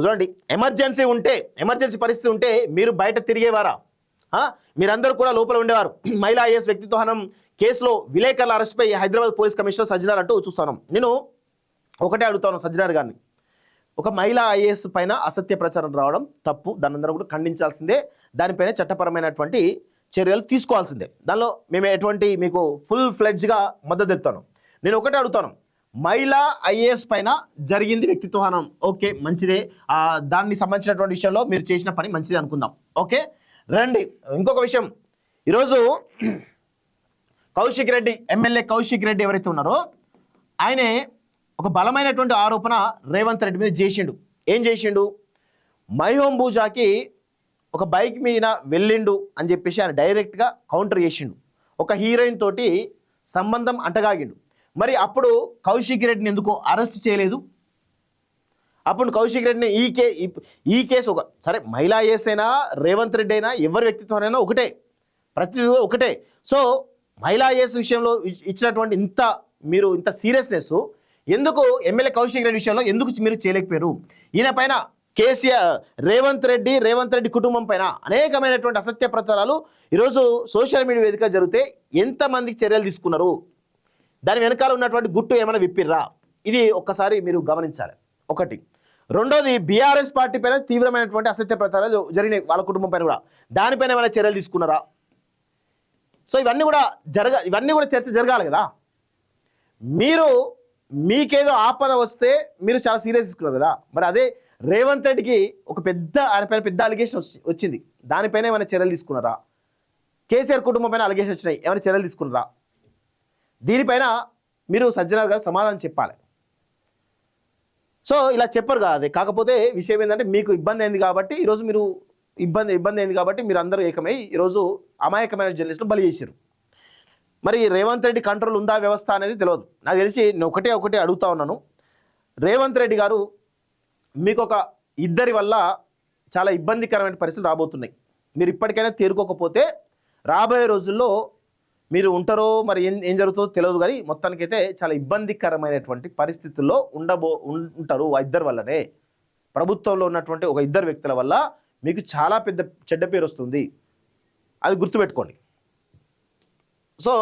చూడండి, ఎమర్జెన్సీ పరిస్థితి ఉంటే మీరు బయట తిరిగేవారా? మీరందరూ కూడా లోపల ఉండేవారు. మహిళా ఐఏఎస్ వ్యక్తిత్వ హననం కేసులో విలేకరుల అరెస్ట్పై హైదరాబాద్ పోలీస్ కమిషనర్ సజ్జనార్ అంటూ చూస్తాను. నేను ఒకటే అడుగుతాను సజ్జనార్ గారిని, ఒక మహిళా ఐఏఎస్ పైన అసత్య ప్రచారం రావడం తప్పు, దాని అందరూ కూడా ఖండించాల్సిందే, దానిపైన చట్టపరమైనటువంటి చర్యలు తీసుకోవాల్సిందే. దానిలో మేము ఎటువంటి మీకు ఫుల్ ఫ్లెడ్జ్గా మద్దతు ఇస్తాను. నేను ఒకటే అడుగుతాను, మహిళా ఐఏఎస్ పైన జరిగింది వ్యక్తిత్వ హననం, ఓకే మంచిదే, దానికి సంబంధించినటువంటి విషయంలో మీరు చేసిన పని మంచిదే అనుకుందాం, ఓకే రండి. ఇంకొక విషయం, ఈరోజు కౌశిక్ రెడ్డి, ఎమ్మెల్యే కౌశిక్ రెడ్డి ఎవరైతే ఉన్నారో ఆయనే ఒక బలమైనటువంటి ఆరోపణ రేవంత్ రెడ్డి మీద చేసిండు. ఏం చేసిండు? మైహోం భూజాకి ఒక బైక్ మీద వెళ్ళిండు అని చెప్పేసి ఆయన డైరెక్ట్గా కౌంటర్ చేసిండు. ఒక హీరోయిన్ తోటి సంబంధం అంటగాగిండు. మరి అప్పుడు కౌశిక్ రెడ్డిని ఎందుకు అరెస్ట్ చేయలేదు? అప్పుడు కౌశిక్ రెడ్డిని ఈ కేసు ఒక సరే మహిళా ఐఏఎస్ అయినా రేవంత్ రెడ్డి అయినా ఎవరి వ్యక్తిత్వం ఒకటే, ప్రతిదీ ఒకటే. సో మహిళా ఐఏఎస్ విషయంలో ఇచ్చినటువంటి ఇంత సీరియస్నెస్ ఎందుకు ఎమ్మెల్యే కౌశిక్ రెడ్డి విషయంలో ఎందుకు మీరు చేయలేకపోయారు? ఈయన పైన కేసీఆర్ రేవంత్ రెడ్డి కుటుంబం పైన అనేకమైనటువంటి అసత్య ప్రచారాలు ఈరోజు సోషల్ మీడియా వేదిక జరిగితే ఎంతమందికి చర్యలు తీసుకున్నారు? దాని వెనకాల ఉన్నటువంటి గుట్టు ఏమైనా విప్పిర్రా? ఇది ఒక్కసారి మీరు గమనించాలి. ఒకటి. రెండోది, బీఆర్ఎస్ పార్టీ పైన తీవ్రమైనటువంటి అసత్య ప్రచారాలు జరిగినాయి, వాళ్ళ కుటుంబం పైన కూడా. దానిపైన ఏమైనా చర్యలు తీసుకున్నారా? సో ఇవన్నీ కూడా చర్చ జరగాలి కదా. మీకేదో ఆపద వస్తే మీరు చాలా సీరియస్ తీసుకున్నారు కదా. మరి అదే రేవంత్ రెడ్డికి ఆయన పైన పెద్ద అలిగేషన్ వచ్చింది, దానిపైన ఏమైనా చర్యలు తీసుకున్నారా? కేసీఆర్ కుటుంబం పైన అలిగేషన్ వచ్చినాయి, ఏమైనా చర్యలు తీసుకున్నారా? దీనిపైన మీరు సజ్జనార్ గారు సమాధానం చెప్పాలి. సో ఇలా చెప్పరు కదా. అదే కాకపోతే విషయం ఏంటంటే మీకు ఇబ్బంది అయింది కాబట్టి ఈరోజు మీరు ఇబ్బంది అయింది కాబట్టి మీరు అందరూ ఏకమై ఈరోజు అమాయకమైన జర్నలిస్టులు బలి చేశారు. మరి రేవంత్ రెడ్డి కంట్రోల్ ఉందా వ్యవస్థ అనేది తెలియదు. నాకు తెలిసి నేను ఒకటే అడుగుతా ఉన్నాను, రేవంత్ రెడ్డి గారు మీకు ఇద్దరి వల్ల చాలా ఇబ్బందికరమైన పరిస్థితులు రాబోతున్నాయి. మీరు ఇప్పటికైనా తేరుకోకపోతే రాబోయే రోజుల్లో మీరు ఉంటారో మరి ఏం జరుగుతుందో తెలియదు, కానీ మొత్తానికైతే చాలా ఇబ్బందికరమైనటువంటి పరిస్థితుల్లో ఉంటారు. ఆ ఇద్దరి వల్లనే, ప్రభుత్వంలో ఉన్నటువంటి ఒక ఇద్దరు వ్యక్తుల వల్ల మీకు చాలా పెద్ద చెడ్డ పేరు వస్తుంది, అది గుర్తుపెట్టుకోండి. సో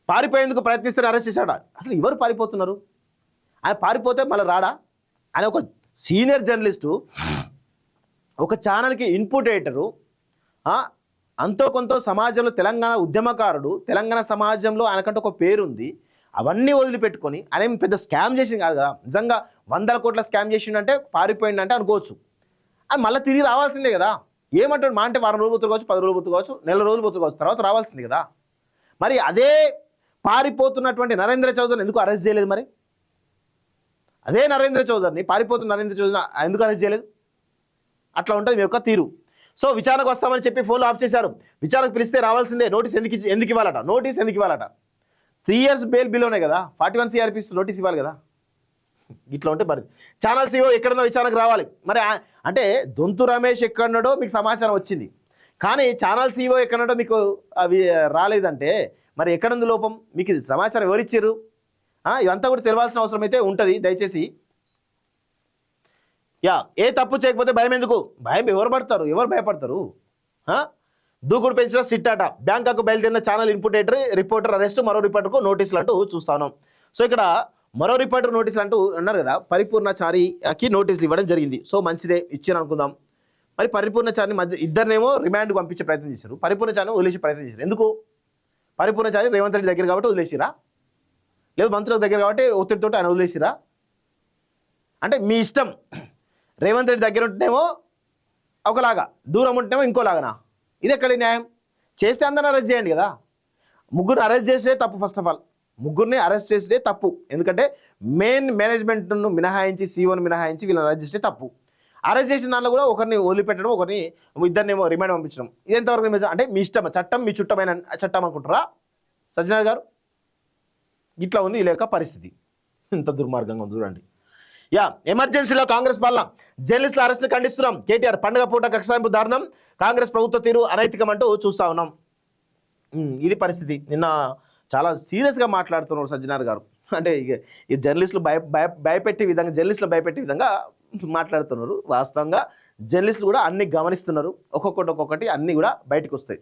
పారిపోయేందుకు ప్రయత్నిస్తే అరెస్ట్ చేశాడా? అసలు ఎవరు పారిపోతున్నారు? ఆయన పారిపోతే మళ్ళీ రాడా? ఆయన ఒక సీనియర్ జర్నలిస్టు, ఒక ఛానల్కి ఇన్పుట్ ఎడిటరు, అంతో కొంత సమాజంలో తెలంగాణ ఉద్యమకారుడు, తెలంగాణ సమాజంలో ఆయనకంటే ఒక పేరుంది. అవన్నీ వదిలిపెట్టుకొని ఆయన పెద్ద స్కామ్ చేసింది కాదు కదా. నిజంగా 100 కోట్ల స్కామ్ చేసిండంటే పారిపోయిందంటే అనుకోవచ్చు. అది మళ్ళీ తిరిగి రావాల్సిందే కదా. ఏమంటాడు? మా అంటే వారం రోజులు పోతుకోవచ్చు, 10 రోజులు పోతుకోవచ్చు, నెల రోజులు పోతుకోవచ్చు, తర్వాత రావాల్సింది కదా. మరి అదే పారిపోతున్నటువంటి నరేంద్ర చౌదరిని ఎందుకు అరెస్ట్ చేయలేదు? మరి అదే పారిపోతున్న నరేంద్ర చౌదరిని ఎందుకు అరెస్ట్ చేయలేదు? అట్లా ఉంటుంది మీ యొక్క తీరు. సో విచారణకు వస్తామని చెప్పి ఫోన్లు ఆఫ్ చేశారు. విచారణకు పిలిస్తే రావాల్సిందే. నోటీస్ ఎందుకు ఇవ్వాలట? 3 years బెయిల్ బిలోనే కదా, 41 CRPs నోటీస్ ఇవ్వాలి కదా. ఇట్లా ఉంటే మరి ఛానల్ CEO ఎక్కడన్నా విచారణకు రావాలి. మరి అంటే దొంతు రమేష్ ఎక్కడున్నాడో మీకు సమాచారం వచ్చింది, కానీ ఛానల్ CEO ఎక్కడున్నాడో మీకు అవి రాలేదంటే మరి ఎక్కడుంది లోపం? మీకు సమాచారం ఎవరిచ్చారు? ఇదంతా కూడా తెలవాల్సిన అవసరం అయితే ఉంటుంది. దయచేసి ఏ తప్పు చేయకపోతే భయం ఎందుకు? భయం ఎవరు భయపడతారు? దూకుడు పెంచిన సిట్ అట, బ్యాంకాకు బయలుదేరిన ఛానల్ ఇన్పుట్ రిపోర్టర్ అరెస్ట్, మరో రిపోర్టర్కు నోటీసులు అంటూ చూస్తాను. సో ఇక్కడ మరో రిపోర్టర్ నోటీసులు అంటూ అన్నారు కదా. పరిపూర్ణచారికి నోటీసులు ఇవ్వడం జరిగింది. సో మంచిదే, ఇచ్చారు అనుకుందాం. మరి పరిపూర్ణచారిని ఇద్దరినేమో రిమాండ్కు పంపించే ప్రయత్నం చేశారు, పరిపూర్ణచారిని వదిలేసే ప్రయత్నం చేశారు. ఎందుకు? పరిపూర్ణచారి రేవంత్ రెడ్డి దగ్గర కాబట్టి వదిలేసిరా, లేదు మంత్రుల దగ్గర కాబట్టి ఒత్తిడితో ఆయన వదిలేసిరా? అంటే మీ ఇష్టం. రేవంత్ రెడ్డి దగ్గర ఉంటేనేమో ఒకలాగా, దూరం ఉంటేనేమో ఇంకోలాగనా? ఇది ఎక్కడి న్యాయం? చేస్తే అందరిని అరెస్ట్ చేయండి కదా. ముగ్గురు అరెస్ట్ చేసే తప్పు. ఫస్ట్ ఆఫ్ ఆల్ ముగ్గురిని అరెస్ట్ చేసే తప్పు. ఎందుకంటే మెయిన్ మేనేజ్మెంట్ను మినహాయించి, సీఓని మినహాయించి వీళ్ళని అరెస్ట్ చేస్తే తప్పు. అరెస్ట్ చేసిన దాంట్లో కూడా ఒకరిని వదిలిపెట్టడం, ఇద్దరినేమో రిమాండ్ పంపించడం, ఇది ఎంతవరకు అంటే మీ ఇష్టం. చట్టం మీ చుట్టమైన చట్టం అనుకుంటారా సజ్జనార్ గారు? ఇట్లా ఉంది ఈ లేక పరిస్థితి. ఇంత దుర్మార్గంగా ఉంది చూడండి. ఎమర్జెన్సీలో కాంగ్రెస్ పాలన, జర్నలిస్టుల అరెస్టులు ఖండిస్తున్నాం. కేటీఆర్ పండుగ పూట కక్షాయింపు దారుణం, కాంగ్రెస్ ప్రభుత్వ తీరు అనైతికం అంటూ చూస్తా ఉన్నాం. ఇది పరిస్థితి. నిన్న చాలా సీరియస్గా మాట్లాడుతున్నారు సజ్జనార్ గారు. అంటే ఇక ఈ జర్నలిస్టులు భయపెట్టే విధంగా జర్నలిస్టులు భయపెట్టే విధంగా మాట్లాడుతున్నారు. వాస్తవంగా జర్నలిస్టులు కూడా అన్ని గమనిస్తున్నారు. ఒక్కొక్కటి అన్నీ కూడా బయటకు వస్తాయి.